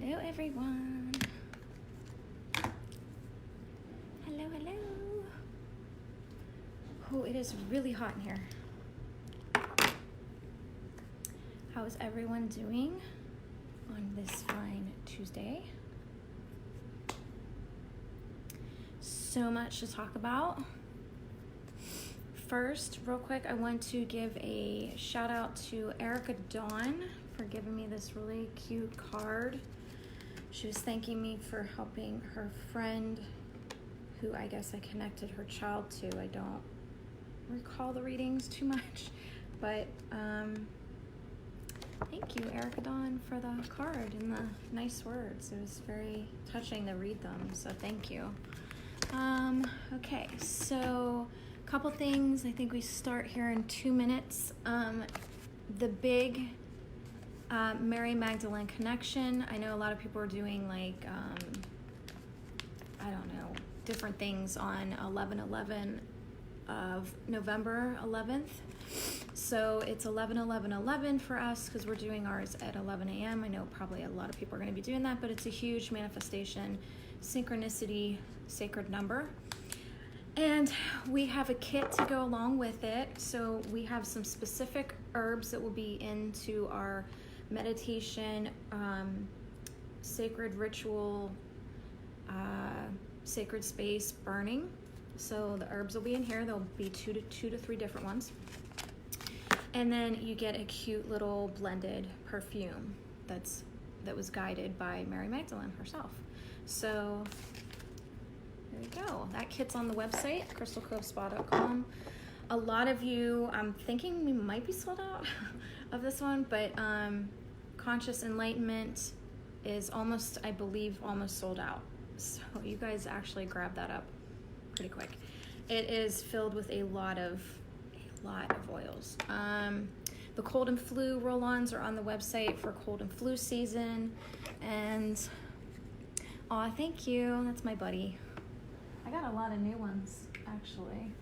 Hello, everyone. Hello, hello. Oh, it is really hot in here. How is everyone doing on this fine Tuesday? So much to talk about. First, real quick, I want to give a shout out to Erica Dawn for giving me this really cute card. She was thanking me for helping her friend, who I guess I connected her child to. I don't recall the readings too much, but thank you, Erica Dawn, for the card and the nice words. It was very touching to read them, so thank you. Okay, so a couple things. I think we start here in 2 minutes. The big Mary Magdalene connection. I know a lot of people are doing like, I don't know, different things on 11/11 of November 11th. So it's 11/11/11 for us because we're doing ours at 11 a.m. I know probably a lot of people are going to be doing that, but it's a huge manifestation, synchronicity, sacred number. And we have a kit to go along with it. So we have some specific herbs that will be into our meditation, sacred ritual, sacred space burning. So the herbs will be in here. There'll be two to three different ones. And then you get a cute little blended perfume that was guided by Mary Magdalene herself. So there you go. That kit's on the website, crystalcovespa.com. A lot of you, I'm thinking we might be sold out of this one, but Conscious Enlightenment is almost, I believe, almost sold out. So you guys actually grab that up pretty quick. It is filled with a lot of oils. The cold and flu roll-ons are on the website for cold and flu season. And, aw, thank you. That's my buddy. I got a lot of new ones, actually.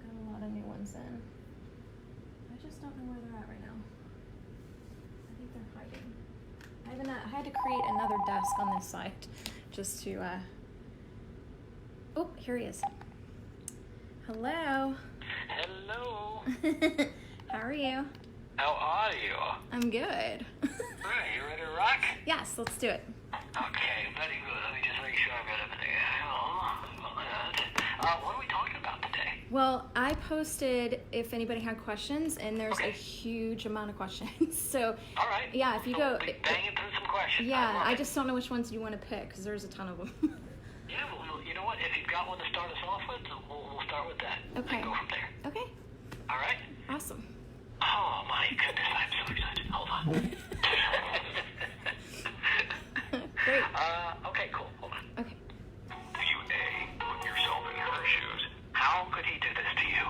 Got a lot of new ones in. I just don't know where they're at right now. I think they're hiding. I had to create another desk on this side just to, oh, here he is. Hello. Hello. How are you? How are you? I'm good. Alright, you ready to rock? Yes, let's do it. Okay, very good. Let me just make sure I got everything. What are we talking about today? Well, I posted if anybody had questions, and there's Okay. a huge amount of questions. So, All right. yeah, if you So go... we'll be banging through some questions. Yeah, I love it. just don't know which ones you want to pick, because there's a ton of them. Yeah, well, you know what? If you've got one to start us off with, we'll start with that. Okay. And go from there. Okay, All right? awesome. Oh, my goodness. I'm so excited. Hold on. Great. Okay, cool. Hold on. Okay. You put yourself in her shoes. How could he do this to you?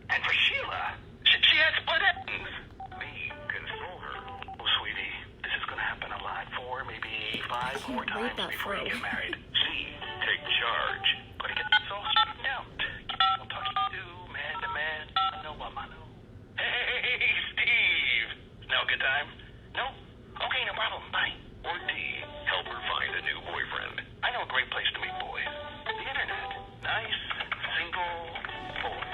And for Sheila, she had split ends. Me, console her. Oh, sweetie, this is going to happen a lot. 4, maybe 5 more can't read times that before you flow. get married. C, take charge. Gotta get this all straightened out. We'll talk to man to man. Mano. Hey, Steve. Now a good time? No? Okay, no problem. Bye. Or D, help her find a new boyfriend. I know a great place to meet boys. The internet. Nice, single boys.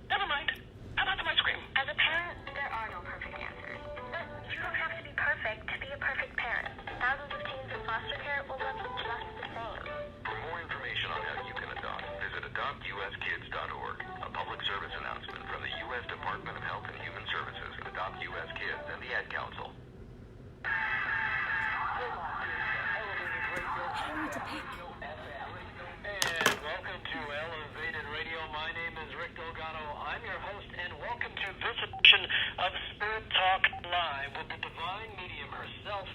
Never mind. How about the ice cream? As a parent, there are no perfect answers. But you don't have to be perfect to be a perfect parent. Thousands of teens in foster care will love you just the same. For more information on how you can adopt, visit adoptuskids.org. A public service announcement from the U.S. Department of Health and Human Services, Adopt U.S. Kids, and the Ad Council. And welcome to Elevated Radio. My name is Rick Delgado. I'm your host, and welcome to this edition of Spirit Talk Live with the divine medium herself,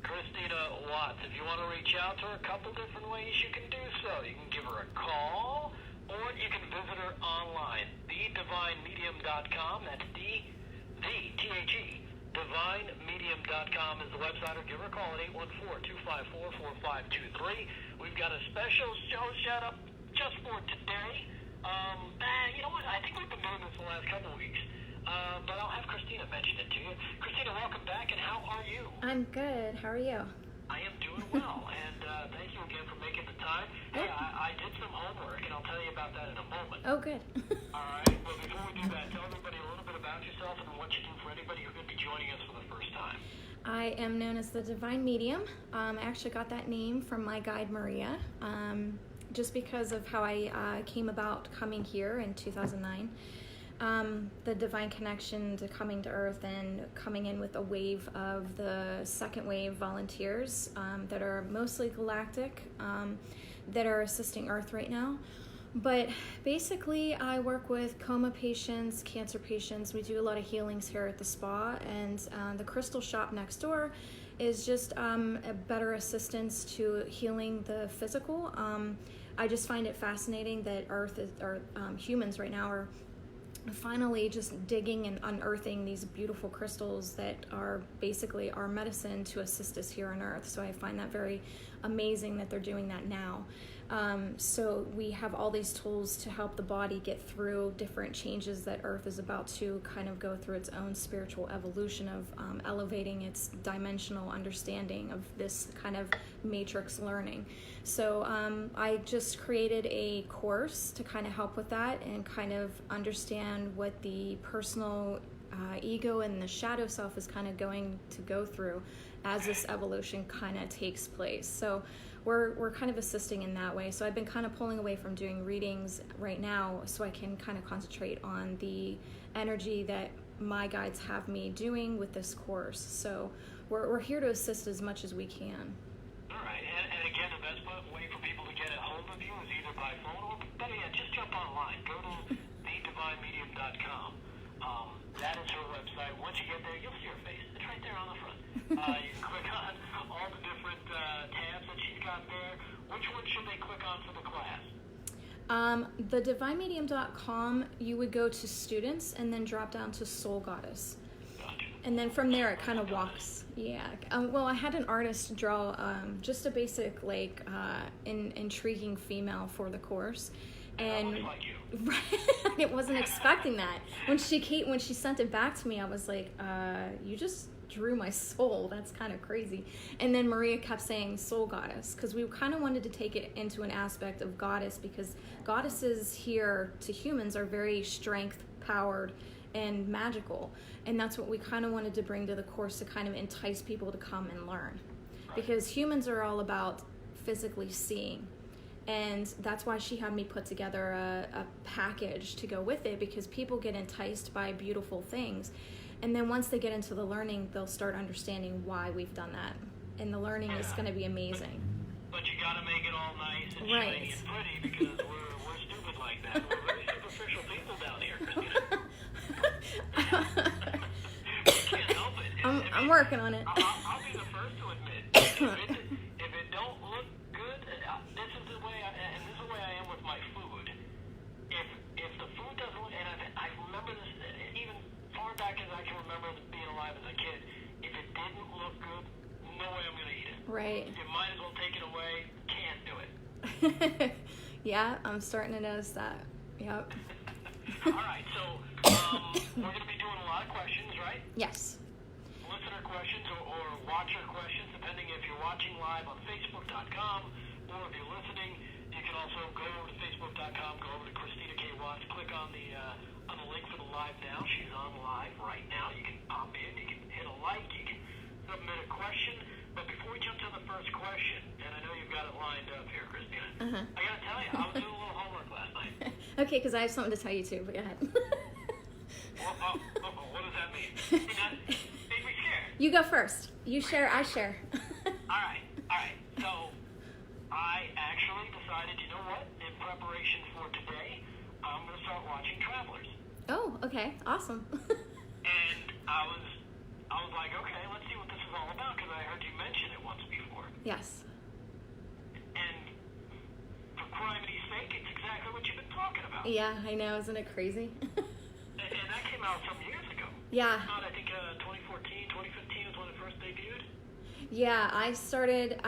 Christina Watts. If you want to reach out to her, a couple different ways you can do so. You can give her a call, or you can visit her online, thedivinemedium.com. That's D-V-T-H-E. DivineMedium.com is the website, or give her a call at 814-254-4523. We've got a special show set up just for today. You know what? I think we've been doing this the last couple of weeks. but I'll have Christina mention it to you. Christina, welcome back, and how are you? I'm good. How are you? I am doing well, and thank you again for making the time. Hey, I did some homework, and I'll tell you about that in a moment. Oh, good. All right, well, before we do that, tell everybody a little bit about yourself and what you do for anybody who could be joining us for the first time. I am known as the Divine Medium. I actually got that name from my guide, Maria, just because of how I came about coming here in 2009. The divine connection to coming to Earth and coming in with a wave of the second wave volunteers that are mostly galactic, that are assisting Earth right now. But basically, I work with coma patients, cancer patients. We do a lot of healings here at the spa, and the crystal shop next door is just a better assistance to healing the physical. I just find it fascinating that humans right now are finally just digging and unearthing these beautiful crystals that are basically our medicine to assist us here on Earth. So I find that very amazing that they're doing that now. So we have all these tools to help the body get through different changes that Earth is about to kind of go through its own spiritual evolution of elevating its dimensional understanding of this kind of matrix learning. So I just created a course to kind of help with that and kind of understand what the personal ego and the shadow self is kind of going to go through as this evolution kind of takes place. So we're kind of assisting in that way. So I've been kind of pulling away from doing readings right now so I can kind of concentrate on the energy that my guides have me doing with this course. So we're here to assist as much as we can. All right, and again, the best way for people to get a hold of you is either by phone or better yet, just jump online. Go to thedivinemedium.com. That is her website. Once you get there, you'll see her face. It's right there on the front. You can click on all the different tabs that she's got there. Which one should they click on for the class? Thedivinemedium.com, you would go to students and then drop down to Soul Goddess. Gotcha. And then from there it kind of walks. Yeah. Well, I had an artist draw just a basic, intriguing female for the course. And looks like you. it wasn't expecting that. When she sent it back to me, I was like, you just drew my soul. That's kind of crazy. And then Maria kept saying soul goddess, because we kind of wanted to take it into an aspect of goddess, because goddesses here to humans are very strength powered and magical, and that's what we kind of wanted to bring to the course to kind of entice people to come and learn, because humans are all about physically seeing. And that's why she had me put together a package to go with it, because people get enticed by beautiful things. And then once they get into the learning, they'll start understanding why we've done that. And the learning is going to be amazing. But you got to make it all nice and Right. shiny and pretty, because we're stupid like that. We're very superficial people down here, Christina. We can't help it. I'm working on it. I'll be the first to admit, if it don't look good, this is the way I am with my food. If the food doesn't look, and I remember this even far back as I can remember being alive as a kid, if it didn't look good, no way I'm going to eat it. Right. You might as well take it away. Can't do it. Yeah, I'm starting to notice that. Yep. All right, so we're going to be doing a lot of questions, right? Yes. Listener questions or watcher questions, depending if you're watching live on Facebook.com or if you're listening, you can also go over to Facebook.com, go over to Christina K. Watts, click on the link for the live now. She's on live right now. You can pop in, you can hit a like, you can submit a question. But before we jump to the first question, and I know you've got it lined up here, Christina, I got to tell you, I was doing a little homework last night. Okay, because I have something to tell you too, but go ahead. What does that mean? That made me scared. You go first. You share, I share. All right. So I actually decided, you know what? In preparation for today, I'm going to start watching Travelers. Oh, okay. Awesome. And I was like, okay, let's see what this is all about, because I heard you mention it once before. Yes. And for crime's sake, it's exactly what you've been talking about. Yeah, I know. Isn't it crazy? And that came out some years ago. Yeah. Not, I think 2014, 2015 is when it first debuted. Yeah, I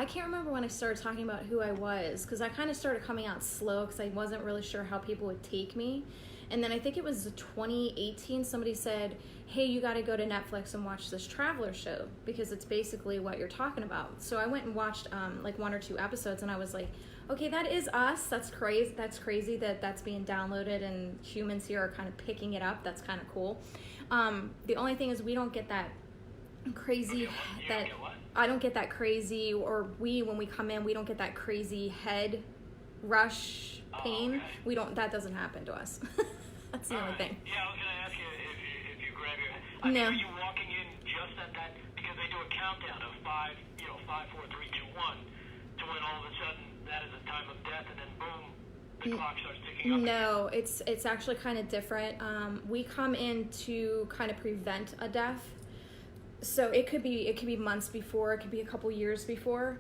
can't remember when I started talking about who I was, because I kind of started coming out slow because I wasn't really sure how people would take me. And then I think it was 2018, somebody said, hey, you got to go to Netflix and watch this Traveler show because it's basically what you're talking about. So I went and watched like 1 or 2 episodes, and I was like, okay, that is us. That's crazy that that's being downloaded and humans here are kind of picking it up. That's kind of cool. The only thing is we don't get that crazy I don't get that crazy, or when we come in, we don't get that crazy head rush pain. Okay. We don't. That doesn't happen to us. That's the only thing. Yeah, I was going to ask you if you grab your. No. Are you walking in just at that because they do a countdown of 5, 5, 4, 3, 2, 1, to when all of a sudden that is the time of death, and then boom, the clock starts ticking up. No, it's actually kind of different. We come in to kind of prevent a death. So it could be months before, it could be a couple years before.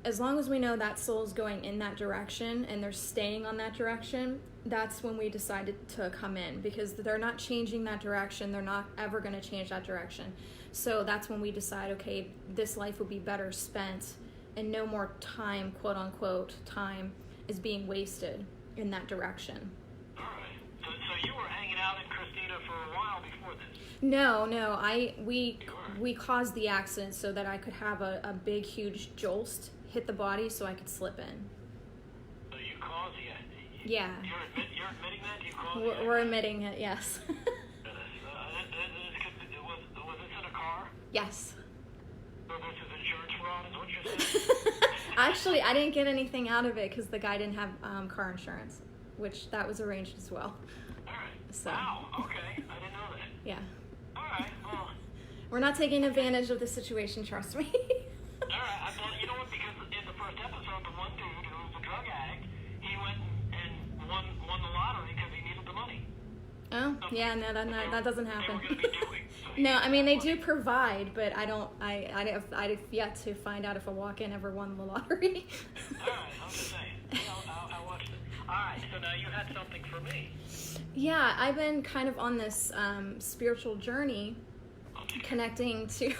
As long as we know that soul's going in that direction and they're staying on that direction, that's when we decided to come in, because they're not changing that direction. They're not ever going to change that direction. So that's when we decide, okay, this life would be better spent and no more time, quote unquote, time is being wasted in that direction. All right. So you were hanging out in Christina for a while before this? No, we caused the accident so that I could have a big, huge jolt hit the body so I could slip in. So you caused the Yeah. You're admitting that? You caused the We're admitting it, yes. was this in a car? Yes. So this is insurance fraud, is what you're saying? Actually, I didn't get anything out of it because the guy didn't have car insurance, which that was arranged as well. All right. So. Wow, okay. I didn't know that. Yeah. All right, well... We're not taking advantage of the situation, trust me. All right, I thought, you know what, because in the first episode, the one dude who was a drug addict, he went and won the lottery because he needed the money. Oh, yeah, no, that doesn't happen. They were going to be doing. So No, I mean, they do provide, but I've yet to find out if a walk-in ever won the lottery. All right, I'm just saying. I'll watch it. All right, so now you had something for me. Yeah, I've been kind of on this spiritual journey, connecting to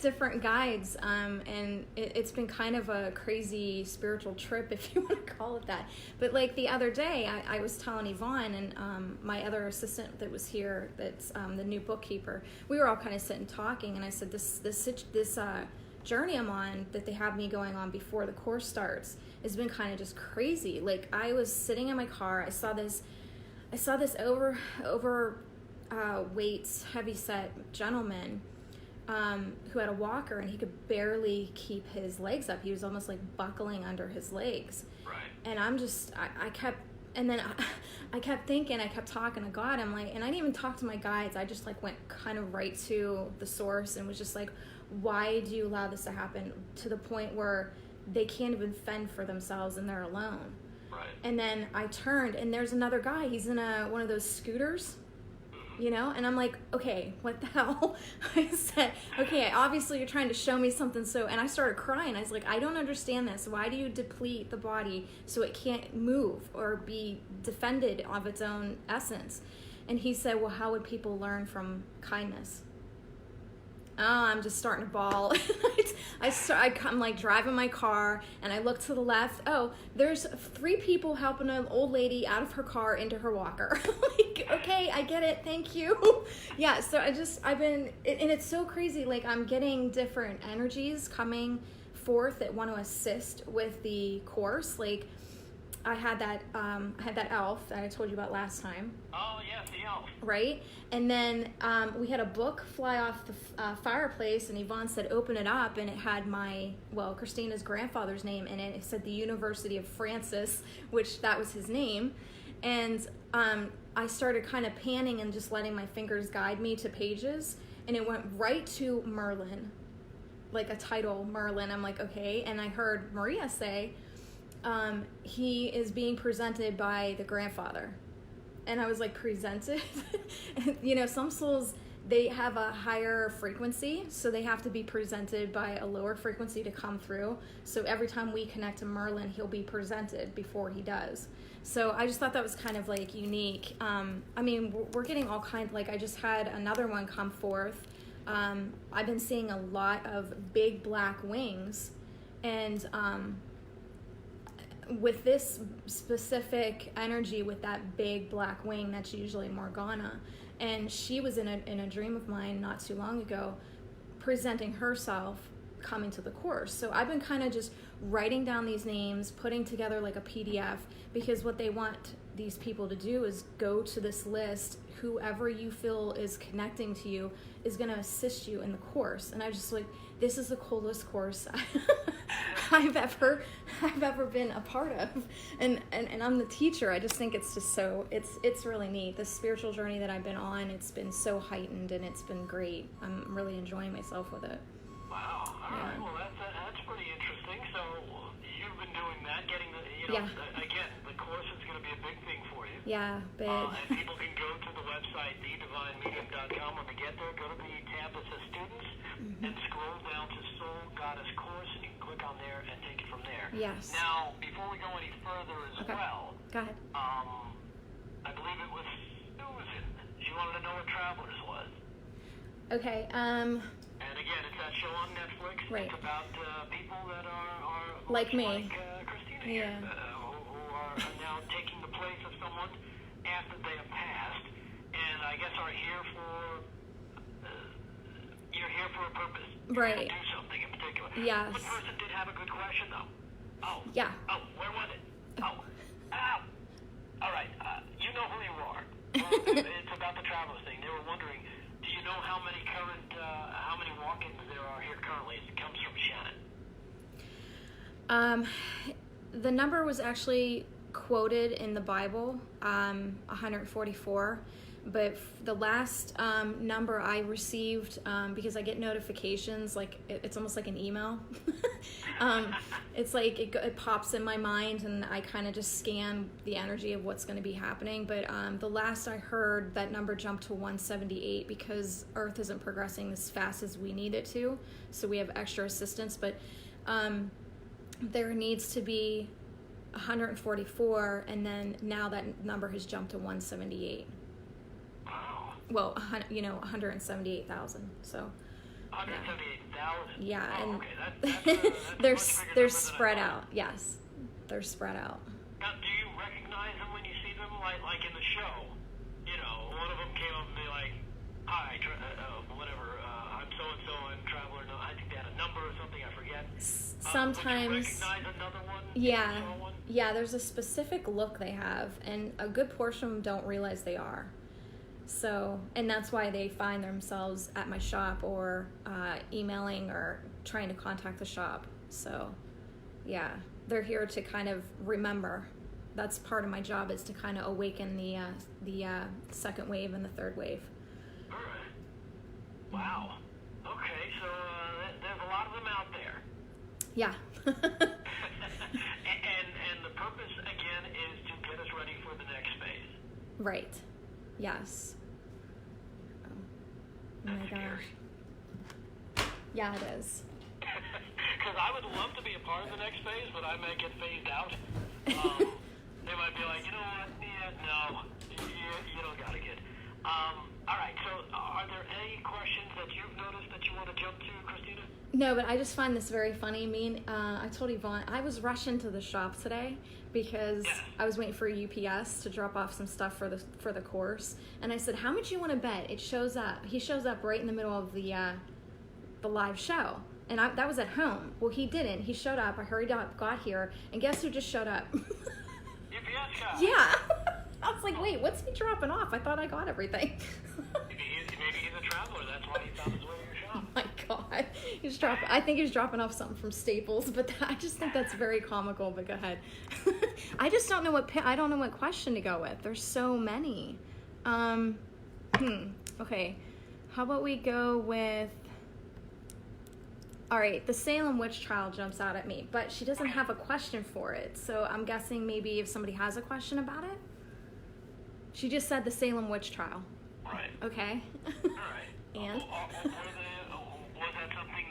different guides, and it's been kind of a crazy spiritual trip, if you want to call it that. But like the other day, I was telling Yvonne and my other assistant that was here, that's the new bookkeeper, we were all kind of sitting talking, and I said, this journey I'm on that they have me going on before the course starts has been kind of just crazy. Like, I was sitting in my car, I saw this weight, heavy-set gentleman who had a walker, and he could barely keep his legs up. He was almost like buckling under his legs. Right. And I kept thinking, I kept talking to God. I'm like, and I didn't even talk to my guides. I just like went kind of right to the source and was just like, why do you allow this to happen to the point where they can't even fend for themselves and they're alone? Right. And then I turned, and there's another guy. He's in one of those scooters, and I'm like, okay, what the hell? I said, okay, obviously you're trying to show me something. And I started crying. I was like, I don't understand this. Why do you deplete the body so it can't move or be defended of its own essence? And he said, well, how would people learn from kindness? Oh, I'm just starting to bawl. I'm like driving my car, and I look to the left. Oh, there's 3 people helping an old lady out of her car into her walker. Like, okay, I get it. Thank you. Yeah. So I've been, and it's so crazy. Like, I'm getting different energies coming forth that want to assist with the course. Like, I had that elf that I told you about last time. Oh, yes, the elf. Right? And then we had a book fly off the fireplace, and Yvonne said, open it up, and it had Christina's grandfather's name in it. It said the University of Francis, which that was his name. And I started kind of panning and just letting my fingers guide me to pages, and it went right to Merlin, like a title, Merlin. I'm like, okay. And I heard Maria say, he is being presented by the grandfather. And I was like, presented? Some souls, they have a higher frequency, so they have to be presented by a lower frequency to come through. So every time we connect to Merlin, he'll be presented before he does. So I just thought that was kind of like unique. We're getting all kinds, like I just had another one come forth. I've been seeing a lot of big black wings, and with this specific energy, with that big black wing, that's usually Morgana. And she was in a dream of mine not too long ago, presenting herself coming to the course. So I've been kind of just writing down these names, putting together like a PDF, because what they want these people to do is go to this list. Whoever you feel is connecting to you is going to assist you in the course. And I just like, this is the coolest course I've ever been a part of, and I'm the teacher. I just think it's just so it's really neat. The spiritual journey that I've been on, it's been so heightened and it's been great. I'm really enjoying myself with it. Wow. All right. Well, that's pretty interesting. So you've been doing that, getting again, the course is going to be a big thing for you. Yeah, big. And people can go to the website, thedivinemedium.com. When they get there, go to the tab that says Students, and scroll down to Soul Goddess Course, and you can click on there and take it from there. Yes. Now, before we go any further as well, Go ahead. I believe it was Susan. She wanted to know what Travelers was. Okay. And again, it's that show on Netflix. Right. It's about people that are Like me. like Christina here, Yeah. who are now taking the place of someone after they have passed, and I guess are here for you're here for a purpose. You're Right. here to do something in particular. Yes. One person did have a good question though. Oh. Yeah. Oh, where was it? Oh. Ow. All right. You know who you are. It's about the Travelers thing. They were wondering, do you know how many walk-ins there are here currently? It comes from Shannon. The number was actually quoted in the Bible, 144. But the last number I received, because I get notifications, like it's almost like an email. It's like it pops in my mind, and I kind of just scan the energy of what's going to be happening. But the last I heard, that number jumped to 178 because Earth isn't progressing as fast as we need it to. So we have extra assistance. But there needs to be 144, and then now that number has jumped to 178. Well, 178,000. So. 178,000. Yeah, oh, and okay. That's they're spread out. Yes, they're spread out. Now, do you recognize them when you see them, like in the show? You know, one of them came up and they like, "Hi, whatever. I'm so and so. I'm Traveler." No, I think they had a number or something. I forget. Sometimes. Would you recognize another one? Yeah, One? yeah. There's a specific look they have, and a good portion of them don't realize they are. So, and that's why they find themselves at my shop or emailing or trying to contact the shop. So, yeah, they're here to kind of remember. That's part of my job, is to kind of awaken the second wave and the third wave. All right. Wow. Okay, so there's a lot of them out there. Yeah. and the purpose again is to get us ready for the next phase. Right. Yes. Oh my gosh. Yeah, it is. Because I would love to be a part of the next phase, but I may get phased out. They might be like, you know what? Yeah, no, you don't got it, kid. All right. So, are there any questions that you've noticed that you want to jump to, Christina? No, but I just find this very funny. I told Yvonne, I was rushing to the shop today because I was waiting for UPS to drop off some stuff for the course, and I said, "How much you want to bet?" It shows up. He shows up right in the middle of the live show, and that was at home. Well, he didn't. He showed up. I hurried up, got here, and guess who just showed up? UPS guy. Yeah. I was like, wait, what's he dropping off? I thought I got everything. Maybe he's a traveler. That's why he found his way to your shop. Oh my God. I think he was dropping off something from Staples, but I just think that's very comical, but go ahead. I just don't know what question to go with. There's so many. Okay. How about we go with, all right, the Salem witch trial jumps out at me, but she doesn't have a question for it. So I'm guessing maybe if somebody has a question about it. She just said the Salem witch trial. Right. Okay. All right. And? Was that something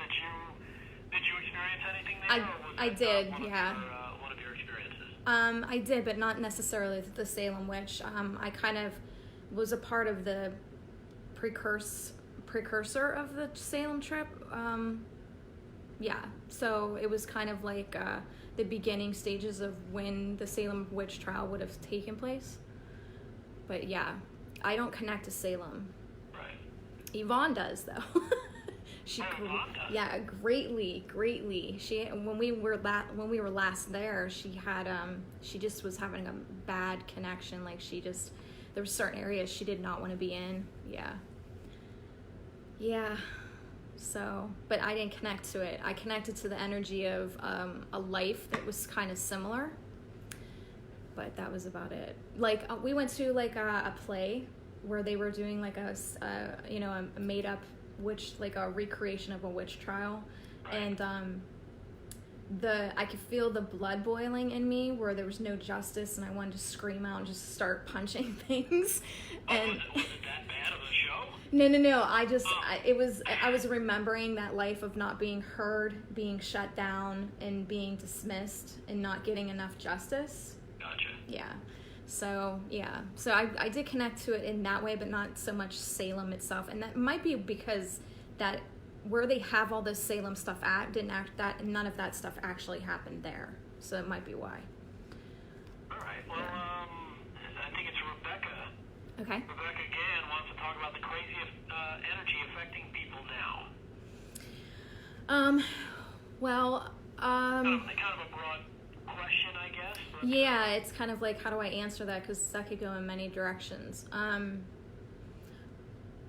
did you experience anything there? I did, yeah. One of your experiences? I did, but not necessarily the Salem witch. I kind of was a part of the precursor of the Salem trip. Yeah, so it was kind of like the beginning stages of when the Salem witch trial would have taken place. But yeah, I don't connect to Salem. Right. Yvonne does though. Yvonne does? Yeah, greatly. She when we were last there, she had she just was having a bad connection. Like there were certain areas she did not want to be in. Yeah. So, but I didn't connect to it. I connected to the energy of a life that was kind of similar. But that was about it. Like we went to like a play where they were doing like a made up witch, like a recreation of a witch trial, and I could feel the blood boiling in me where there was no justice, and I wanted to scream out and just start punching things. And Was it that bad of a show? No. I was remembering that life of not being heard, being shut down, and being dismissed, and not getting enough justice. Gotcha. Yeah. So I did connect to it in that way, but not so much Salem itself. And that might be because that where they have all this Salem stuff at none of that stuff actually happened there. So it might be why. All right. Well, I think it's Rebecca. Okay. Rebecca again wants to talk about the crazy energy affecting people now. Kind of a broad question, I guess. But, Yeah, it's kind of like, how do I answer that? Because that could go in many directions.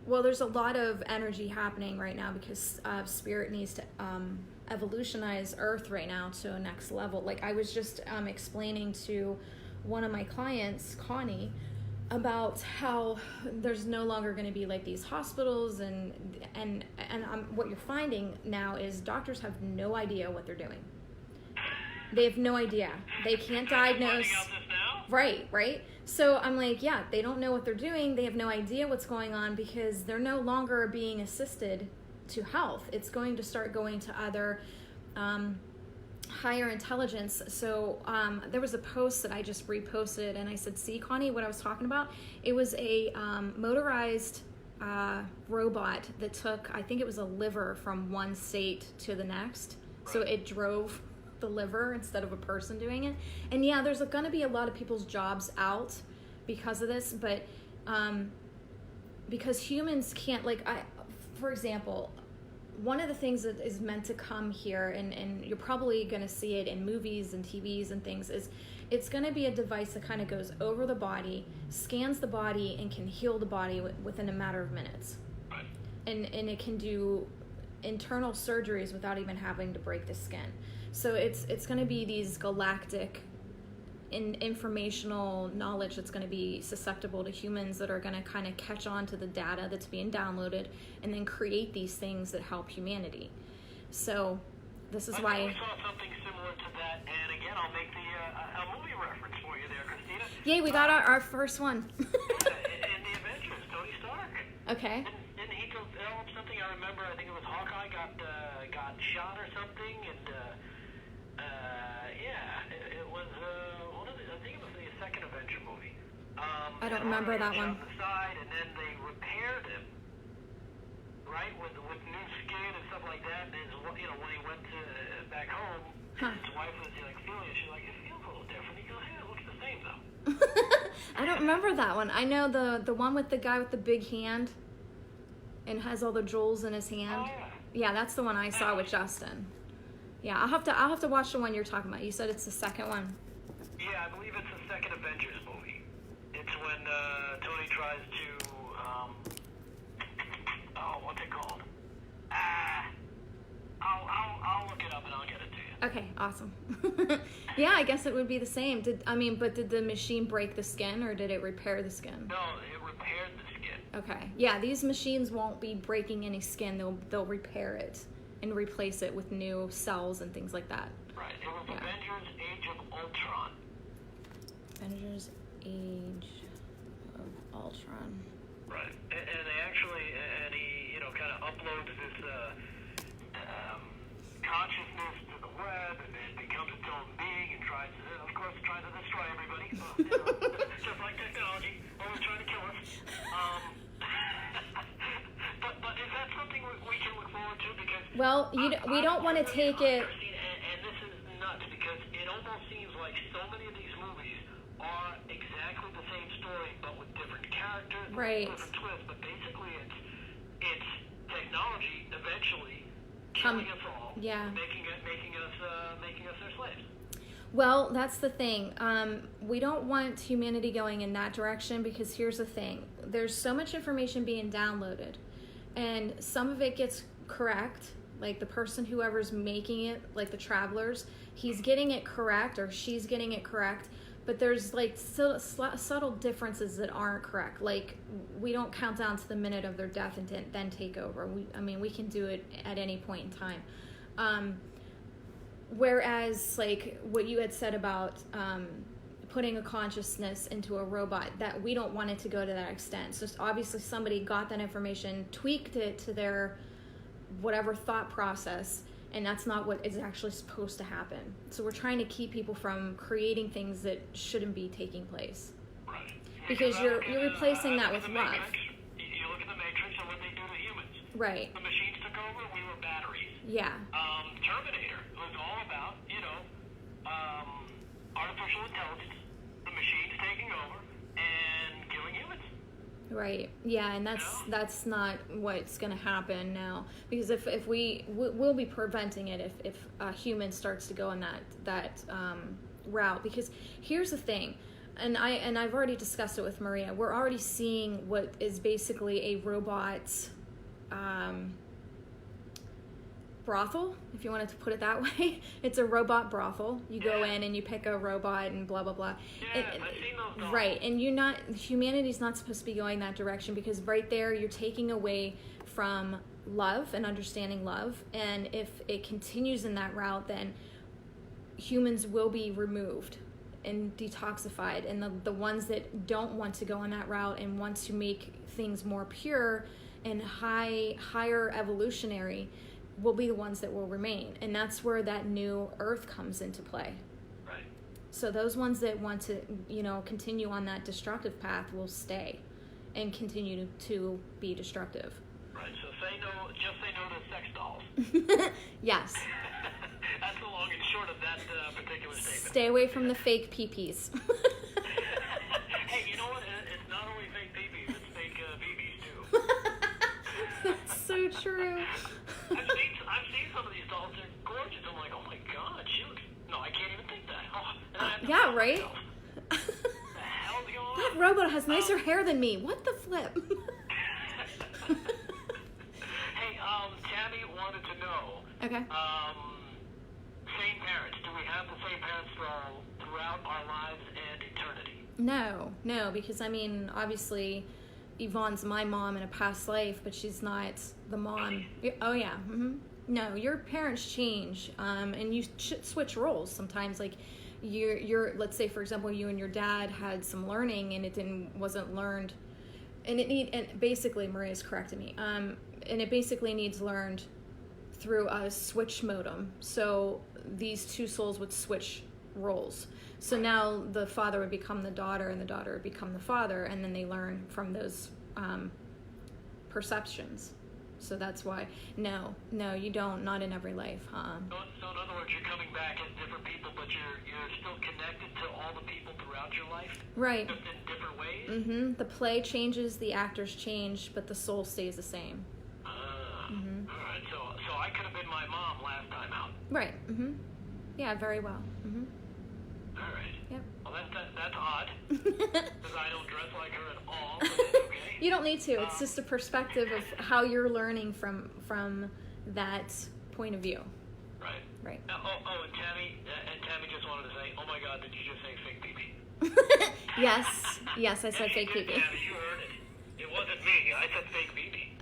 Well, there's a lot of energy happening right now because Spirit needs to evolutionize Earth right now to a next level. Like I was just explaining to one of my clients, Connie, about how there's no longer going to be like these hospitals and what you're finding now is doctors have no idea what they're doing. They have no idea. They can't diagnose. Finding out this now? Right. So I'm like, yeah, they don't know what they're doing. They have no idea what's going on because they're no longer being assisted to health. It's going to start going to other higher intelligence. So there was a post that I just reposted, and I said, see, Connie, what I was talking about? It was a motorized robot that took, I think it was a liver from one state to the next. So it drove the liver instead of a person doing it. And yeah, there's going to be a lot of people's jobs out because of this, but because humans can't, like, for example, one of the things that is meant to come here, and you're probably going to see it in movies and TVs and things, is it's going to be a device that kind of goes over the body, scans the body, and can heal the body within a matter of minutes. And it can do internal surgeries without even having to break the skin. So it's going to be these galactic informational knowledge that's going to be susceptible to humans that are going to kind of catch on to the data that's being downloaded and then create these things that help humanity. So this is why... We saw something similar to that, and again, I'll make a movie reference for you there, Christina. Yay, we got our first one. In the Avengers, Tony Stark. Okay. Didn't he develop something? I remember, I think it was Hawkeye got shot or something, and it was I think it was the second Avenger movie. I don't remember that one. On the side, and then they repaired him, right, with new skin and stuff like that. And when he went back home, his wife was like feeling it. She's like, it feels a little different. He goes, yeah, it looks the same though. I don't remember that one. I know the one with the guy with the big hand and has all the jewels in his hand. Oh, Yeah, that's the one I saw with Justin. Yeah, I'll have to watch the one you're talking about. You said it's the second one. Yeah, I believe it's the second Avengers movie. It's when Tony tries to, what's it called? I'll look it up and I'll get it to you. Okay, awesome. Yeah, I guess it would be the same. Did the machine break the skin or did it repair the skin? No, it repaired the skin. Okay. Yeah, these machines won't be breaking any skin. They'll repair it and replace it with new cells and things like that. Right. It was Avengers Age of Ultron. Avengers Age of Ultron. Right. And they actually, and he, kind of uploads this consciousness to the web, and it becomes its own being, and tries to destroy everybody. Just like technology, always trying to kill us. But is that something we can look forward to? Because Well, we don't want to take it. And this is nuts because it like so many of these movies are exactly the same story, but with different characters, Right. different twists. But basically, it's technology eventually killing us all, yeah. making us their slaves. Well, that's the thing. We don't want humanity going in that direction because here's the thing. There's so much information being downloaded, and some of it gets correct. Like the person, whoever's making it, like the travelers, he's getting it correct or she's getting it correct. But there's like subtle differences that aren't correct. Like we don't count down to the minute of their death and then take over. We can do it at any point in time. Whereas like what you had said about putting a consciousness into a robot, that we don't want it to go to that extent. So obviously somebody got that information, tweaked it to their whatever thought process, and that's not what is actually supposed to happen. So we're trying to keep people from creating things that shouldn't be taking place. Right. Because you're replacing that with love. You look at the Matrix and what they do to humans. Right. The machines took over, we were batteries. Yeah. Terminator was all about, artificial intelligence, the machines taking over, and killing humans. Right. Yeah, and that's not what's going to happen now. Because if we'll be preventing it if a human starts to go in that route. Because here's the thing, and I've already discussed it with Maria. We're already seeing what is basically a robot brothel, if you wanted to put it that way. It's a robot brothel. You go in and you pick a robot and blah blah blah. Yeah, I've seen those dolls. Right, and humanity's not supposed to be going that direction, because right there you're taking away from love and understanding love, and if it continues in that route, then humans will be removed and detoxified, and the ones that don't want to go in that route and want to make things more pure and higher evolutionary will be the ones that will remain. And that's where that new earth comes into play. Right. So those ones that want to, continue on that destructive path will stay and continue to be destructive. Right. So just say no to sex dolls. Yes. That's the long and short of that particular statement. Stay away from the fake peepees. Hey, you know what? It's not only fake peepees, it's fake BBs too. That's so true. I've seen some of these dolls. They're gorgeous. I'm like, oh my god, she looks. No, I can't even think that. Oh, and I have to Yeah, find right? myself. What the hell's going That on? robot has nicer hair than me. What the flip? Hey, Tammy wanted to know. Okay. Same parents. Do we have the same parents throughout our lives and eternity? No, because obviously Yvonne's my mom in a past life, but she's not the mom. Oh yeah. Mm-hmm. No, your parents change, and you switch roles sometimes. Like you're let's say, for example, you and your dad had some learning and it wasn't learned, and basically Maria's correcting me. And it basically needs learned through a switch modem. So these two souls would switch roles. So now the father would become the daughter and the daughter would become the father, and then they learn from those perceptions. So that's why, no, you don't, not in every life, huh? So in other words, you're coming back as different people, but you're still connected to all the people throughout your life? Right. Just in different ways? Mm-hmm. The play changes, the actors change, but the soul stays the same. All right, so I could have been my mom last time out. Right. Mm-hmm. Yeah, very well. Mm-hmm. All right. Yep. Well, that's odd, because I don't dress like her at all, but that's okay. You don't need to. It's just a perspective of how you're learning from that point of view. Right. Right. And Tammy just wanted to say, oh my God, did you just say fake pee-pee? Yes, I said Hey, fake good, pee-pee. Tammy, you heard it. It wasn't me. I said fake pee-pee.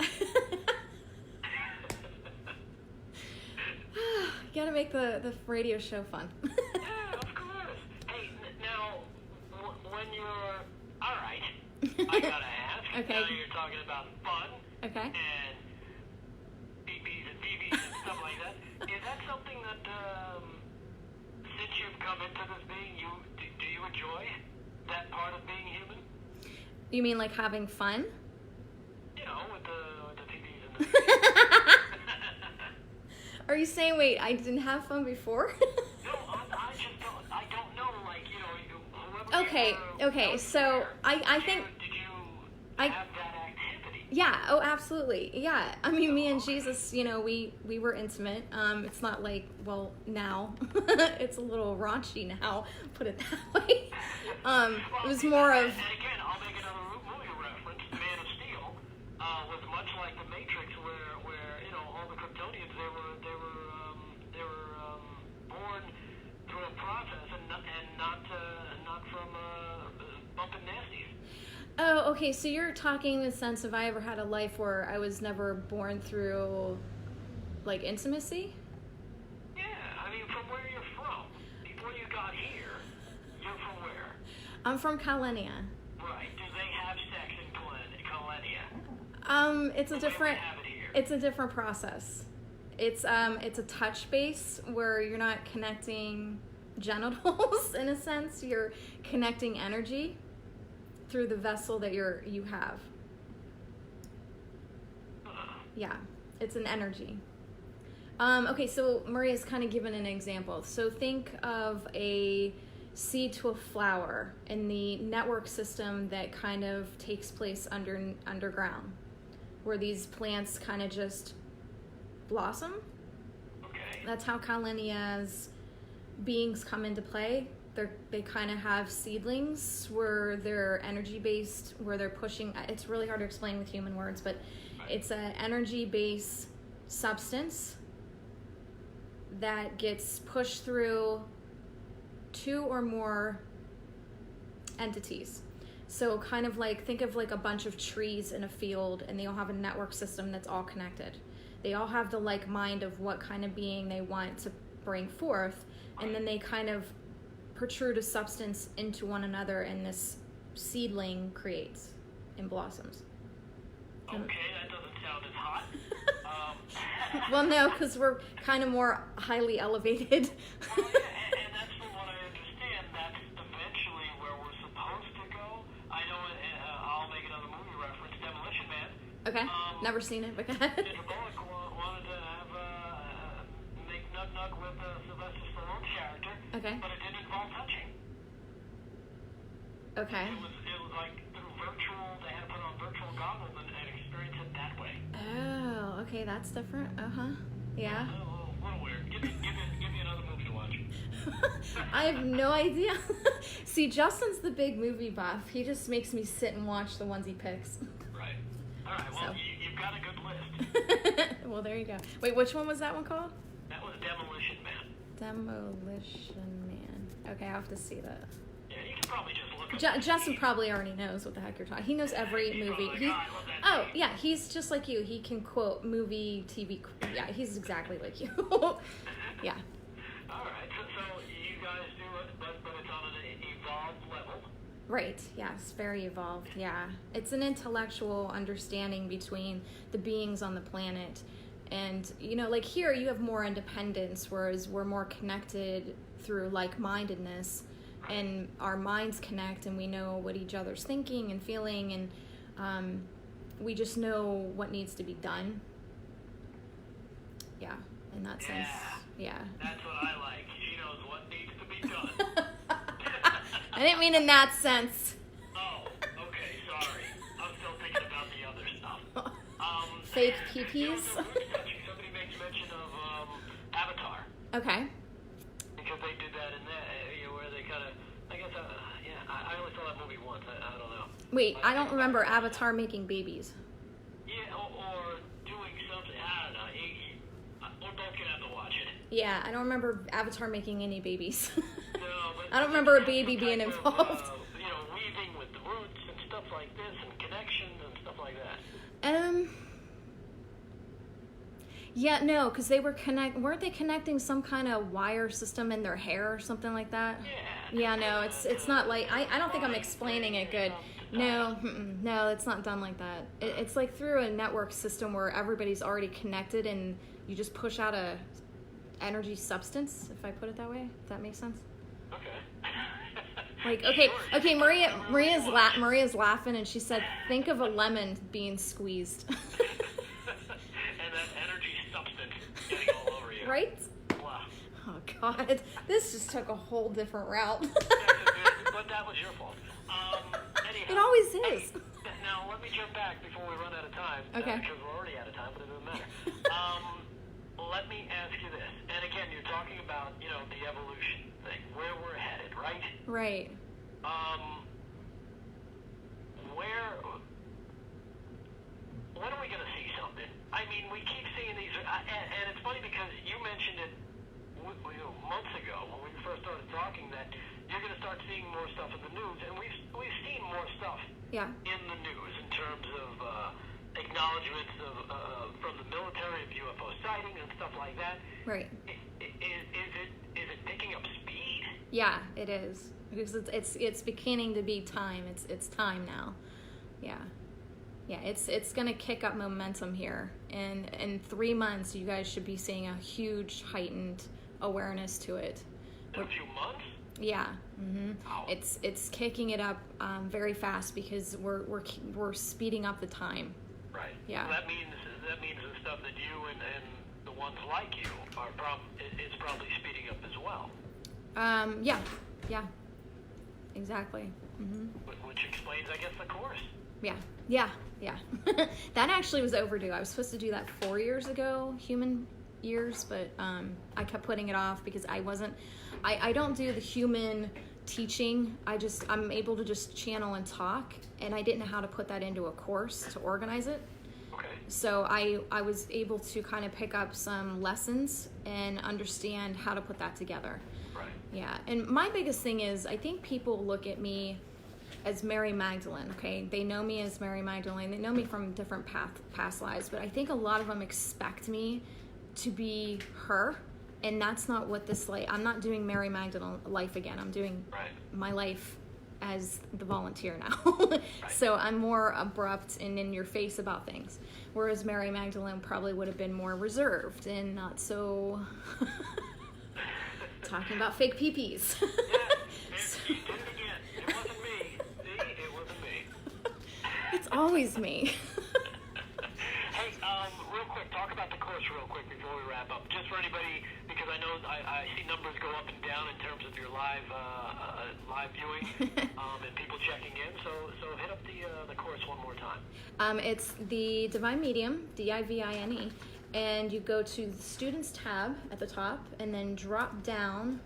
Gotta make the radio show fun. Yeah, of course. Hey, now, when you're... All right, I gotta ask. Okay. Now you're talking about fun Okay. and BBs and BBs and stuff like that. Is that something that, since you've come into this being, do you enjoy that part of being human? You mean like having fun? You know, with the BBs and the... Are you saying, wait, I didn't have fun before? No, I just don't. I don't know. Okay. So I think Did you I- have that activity? yeah. Oh, absolutely. Yeah. I mean, me and Jesus, we were intimate. It's not like, well, now it's a little raunchy now. Put it that way. It was more of. And again, I'll make another movie reference. Man of Steel was much like The Matrix, where all the Kryptonians they were born through a process and not from bumping nasties. Oh, okay. So you're talking in the sense of I ever had a life where I was never born through, like, intimacy? Yeah, I mean, from where you're from. Before you got here, you're from where? I'm from Kalenia. Right. Do they have sex in Kalenia? It's a different. have it here. It's a different process. It's a touch base where you're not connecting genitals in a sense. You're connecting energy through the vessel that you have. Yeah, it's an energy. Okay, so Maria's kind of given an example. So think of a seed to a flower in the network system that kind of takes place underground, where these plants kind of just blossom. Okay. That's how Kalenia's beings come into play. They kind of have seedlings where they're energy based, where they're pushing. It's really hard to explain with human words, but it's an energy based substance that gets pushed through two or more entities. So kind of like, think of like a bunch of trees in a field, and they all have a network system that's all connected. They all have the like mind of what kind of being they want to bring forth, and then they kind of protrude a substance into one another, and this seedling creates and blossoms. Okay, that doesn't sound as hot. Well, no, because we're kind of more highly elevated. Well, yeah, and that's from what I understand. That's eventually where we're supposed to go. I know. I'll make another movie reference. Demolition Man. Okay, never seen it, but go ahead. Sandra Bullock wanted to have make nug with Sylvester Stallone's character. Okay. But it didn't involve touching. Okay. It was like through virtual. They had to put on virtual goggles and experience it that way. Oh, okay, that's different. Yeah. A little weird. Give me another movie to watch. I have no idea. See, Justin's the big movie buff. He just makes me sit and watch the ones he picks. Right. All right. Well, So. you've got a good list. Well, there you go. Wait, which one was that one called? That was Demolition Man. Demolition Man. Okay, I'll have to see that. Yeah, you can probably just look up. Justin probably already knows what the heck you're talking. He knows every He's movie. probably like, "Oh, I love that Oh movie." yeah, he's just like you. He can quote movie, TV. Yeah, he's exactly like you. Yeah. All right. So you guys do it, but it's on an evolved level. Right. Yes. Very evolved. Yeah. It's an intellectual understanding between the beings on the planet, and like here you have more independence, whereas we're more connected through like-mindedness. And our minds connect, and we know what each other's thinking and feeling, and we just know what needs to be done. Yeah, in that sense. Yeah. That's what I like. She knows what needs to be done. I didn't mean in that sense. Oh, okay. Sorry. I'm still thinking about the other stuff. Fake peepees. Somebody makes mention of Avatar. Okay. Because they did that in that, where they kind of, I guess, I only saw that movie once. I don't know. Wait, I don't remember Avatar making babies. Yeah, or doing something. I don't know. We're both gonna have to watch it. Yeah, I don't remember Avatar making any babies. No, but I don't remember a some baby being type of, involved. Weaving with the roots and stuff like this, and connections and stuff like that. Yeah, no, because they weren't they connecting some kind of wire system in their hair or something like that? Yeah. Yeah, no, it's not like, I don't think I'm explaining it good. No, no, it's not done like that. It's like through a network system where everybody's already connected, and you just push out a energy substance, if I put it that way, if that makes sense. Okay. Like, okay, Maria's laughing, and she said, think of a lemon being squeezed. And that energy substance getting all over you. Right? Wow. Oh, God. This just took a whole different route. But that was your fault. Anyhow, It always is. Now, let me jump back before we run out of time. Okay. Because we're already out of time, but it doesn't matter. Let me ask you this. And again, you're talking about, you know, the evolution thing, where we're headed, right? Right. When are we going to see something? I mean, we keep seeing these, and it's funny because you mentioned it months ago when we first started talking that you're going to start seeing more stuff in the news, and we've seen more stuff Yeah. in the news in terms of acknowledgments of from the military of UFO sightings and stuff like that. Right. Is it picking up speed? Yeah, it is, because it's beginning to be time. It's time now. Yeah. Yeah, it's gonna kick up momentum here, and in 3 months you guys should be seeing a huge heightened awareness to it. In a few months? Yeah. Wow. It's kicking it up very fast because we're speeding up the time. Right. Yeah. So that means the stuff that you and the ones like you are it's probably speeding up as well. Yeah, exactly. Which explains, I guess, the course. Yeah. That actually was overdue. I was supposed to do that 4 years ago, human years, but I kept putting it off because I don't do the human teaching. I'm able to just channel and talk, and I didn't know how to put that into a course to organize it. Okay. So I was able to kind of pick up some lessons and understand how to put that together. Right. Yeah, and my biggest thing is I think people look at me as Mary Magdalene, okay? They know me as Mary Magdalene. They know me from different past lives, but I think a lot of them expect me to be her, and that's not what this life. I'm not doing Mary Magdalene life again. I'm doing my life as the volunteer now. So I'm more abrupt and in your face about things, whereas Mary Magdalene probably would have been more reserved and not so talking about fake peepees. Yeah, you did it again. It wasn't me. See, it wasn't me. It's always me. Hey, real quick, talk about the course real quick before we wrap up. Just for anybody, because I know I see numbers go up and down in terms of your live viewing and people checking in. So hit up the course one more time. It's the Divine Medium, DIVINE, and you go to the Students tab at the top and then drop down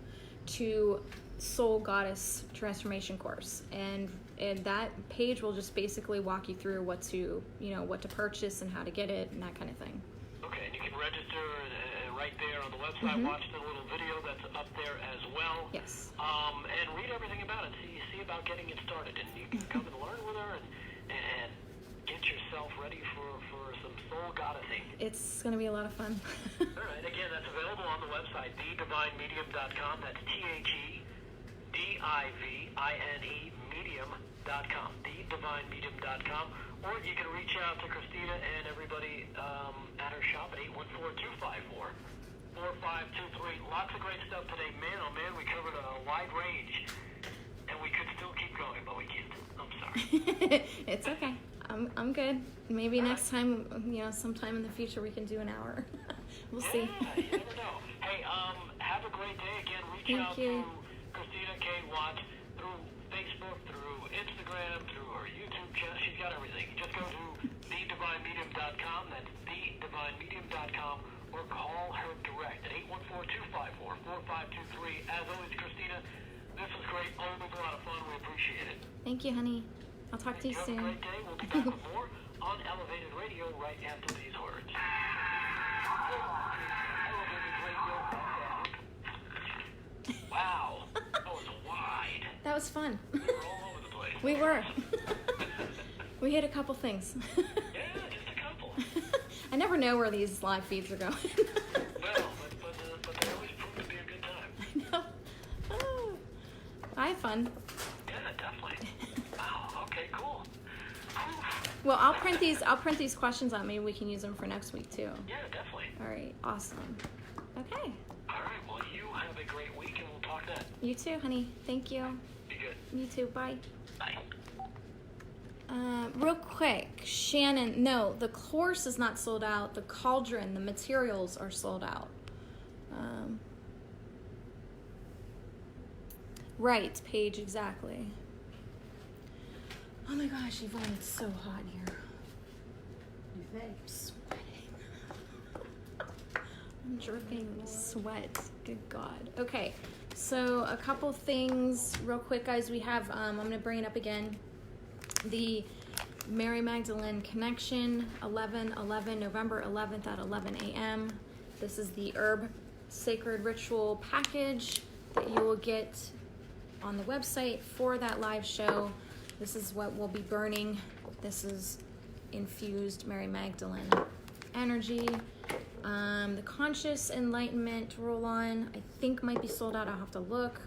to Soul Goddess Transformation Course, and that page will just basically walk you through what to purchase and how to get it and that kind of thing. Okay, and you can register right there on the website. Watch the little video that's up there as well. Yes. And read everything about it. See about getting it started, and you can come and learn with her and get yourself ready for some soul goddessing. It's going to be a lot of fun. All right. Again, that's available on the website, thedivinemedium.com. That's THEDIVINE medium.com. Thedivinemedium.com. Or you can reach out to Christina and everybody at her shop at 814-254-4523. Lots of great stuff today. Man, oh man, we covered a wide range. And we could still keep going, but we can't. I'm sorry. It's okay. I'm good. Maybe next time, sometime in the future we can do an hour. We'll see. Yeah, you never know. Hey, have a great day. Again, reach out to Christina K. Watts through Facebook, through Instagram, through her YouTube channel. She's got everything. Just go to thedivinemedium.com. That's thedivinemedium.com, or call her direct at 814-254-4523. As always, Christina, this was great. Always a lot of fun. We appreciate it. Thank you, honey. I'll talk to you soon. Have a great day. We'll be back with more on Elevated Radio right after these words. Elevated Radio. Wow. That was wide. That was fun. We were all over the place. We were. We hit a couple things. Yeah, just a couple. I never know where these live feeds are going. Well, but they always prove to be a good time. I know. Oh. I had fun. Yeah, definitely. Wow. Okay, cool. Well, I'll print these questions out. Maybe we can use them for next week too. Yeah, definitely. All right. Awesome. Okay. All right. Well, you have a great week, and we'll talk then. You too, honey. Thank you. Be good. You too. Bye. Bye. Real quick, Shannon, no, the course is not sold out. The cauldron, the materials are sold out. Right, page, exactly. Oh my gosh, Yvonne, it's so hot in here. You think? I'm sweating. I'm dripping sweat. Good God. Okay, so a couple things real quick, guys. We have, I'm going to bring it up again. The Mary Magdalene Connection, November 11th at 11 a.m. This is the herb sacred ritual package that you will get on the website for that live show. This is what we'll be burning. This is infused Mary Magdalene energy. The Conscious Enlightenment roll-on, I think might be sold out. I'll have to look.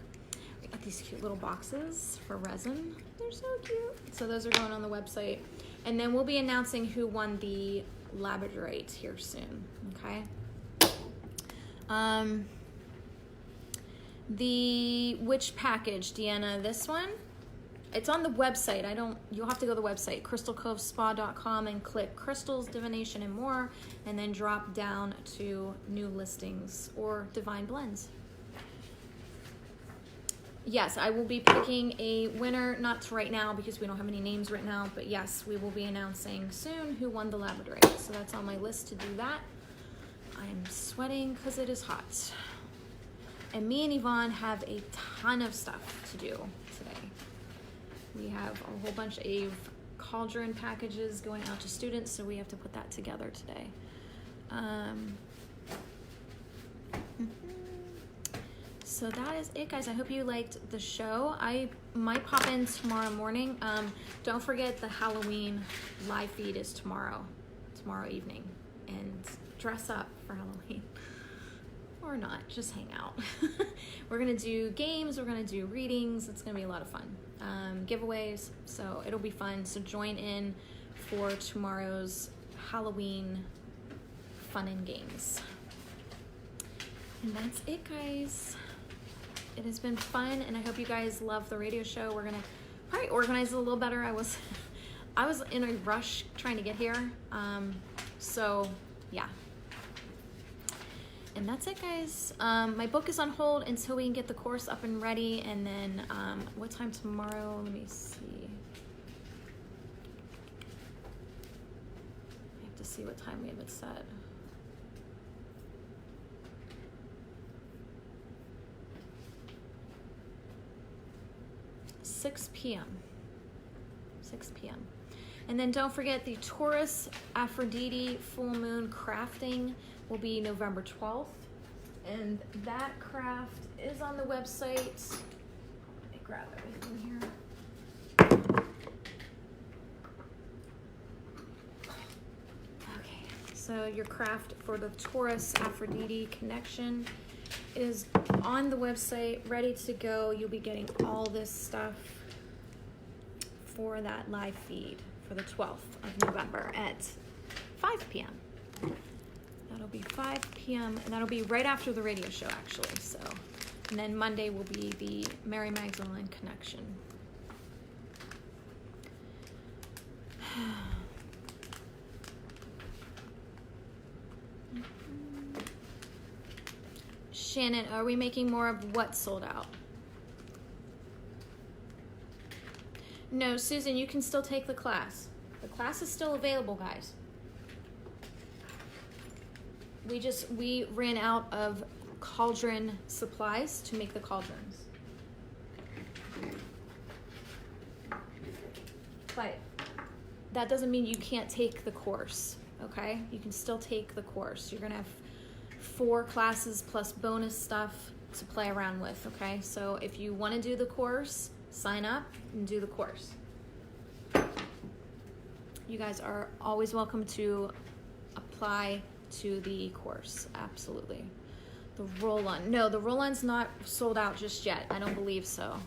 We got these cute little boxes for resin. They're so cute. So those are going on the website. And then we'll be announcing who won the labradorite here soon, okay? The witch package, Deanna, this one, it's on the website. You'll have to go to the website, crystalcovespa.com, and click crystals, divination, and more, and then drop down to new listings or divine blends. Yes, I will be picking a winner, not right now because we don't have any names right now, but yes, we will be announcing soon who won the labradorite. So that's on my list to do that. I'm sweating because it is hot. And me and Yvonne have a ton of stuff to do today. We have a whole bunch of cauldron packages going out to students, so we have to put that together today. So that is it, guys. I hope you liked the show. I might pop in tomorrow morning. Don't forget the Halloween live feed is tomorrow evening. And dress up for Halloween. Or not, just hang out. We're gonna do games, we're gonna do readings. It's gonna be a lot of fun. Giveaways, so it'll be fun. So join in for tomorrow's Halloween fun and games. And that's it, guys. It has been fun, and I hope you guys love the radio show. We're gonna probably organize it a little better. I was in a rush trying to get here. So yeah. And that's it, guys. My book is on hold until we can get the course up and ready. And then what time tomorrow? Let me see. I have to see what time we have it set. $6 p.m. 6 p.m. And then don't forget the Taurus Aphrodite full moon crafting will be November 12th. And that craft is on the website. Let me grab everything here. Okay, so your craft for the Taurus Aphrodite connection is on the website, ready to go. You'll be getting all this stuff for that live feed for the 12th of November at 5 p.m. That'll be 5 p.m. and that'll be right after the radio show, actually. So, and then Monday will be the Mary Magdalene connection. Shannon, are we making more of what sold out? No, Susan, you can still take the class. The class is still available, guys. We ran out of cauldron supplies to make the cauldrons. But that doesn't mean you can't take the course, okay? You can still take the course. You're gonna have 4 classes plus bonus stuff to play around with, okay? So if you wanna do the course, sign up and do the course. You guys are always welcome to apply to the course, absolutely. The roll-on, no, the roll-on's not sold out just yet. I don't believe so.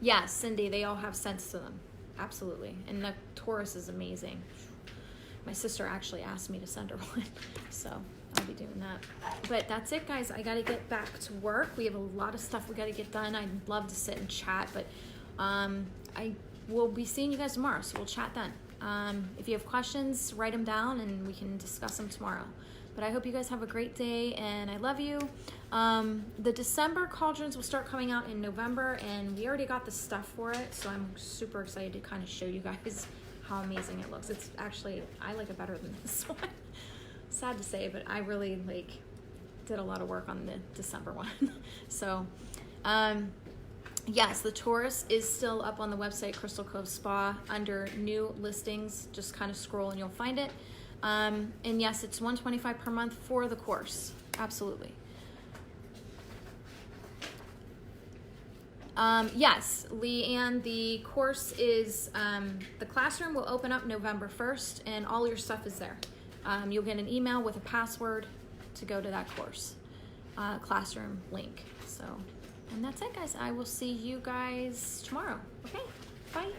Yes, Cindy, they all have scents to them, absolutely. And the Taurus is amazing. My sister actually asked me to send her one, so I'll be doing that. But that's it, guys. I gotta get back to work. We have a lot of stuff we gotta get done. I'd love to sit and chat, but I will be seeing you guys tomorrow, so we'll chat then. If you have questions, write them down and we can discuss them tomorrow. But I hope you guys have a great day, and I love you. The December cauldrons will start coming out in November, and we already got the stuff for it, so I'm super excited to kind of show you guys how amazing it looks. It's actually, I like it better than this one. Sad to say, but I really did a lot of work on the December one. So, yes, the Taurus is still up on the website, Crystal Cove Spa, under new listings. Just kind of scroll and you'll find it. And yes, it's $125 per month for the course. Absolutely. Yes, Leanne, the course is, the classroom will open up November 1st, and all your stuff is there. You'll get an email with a password to go to that course, classroom link. So, and that's it, guys. I will see you guys tomorrow. Okay, bye.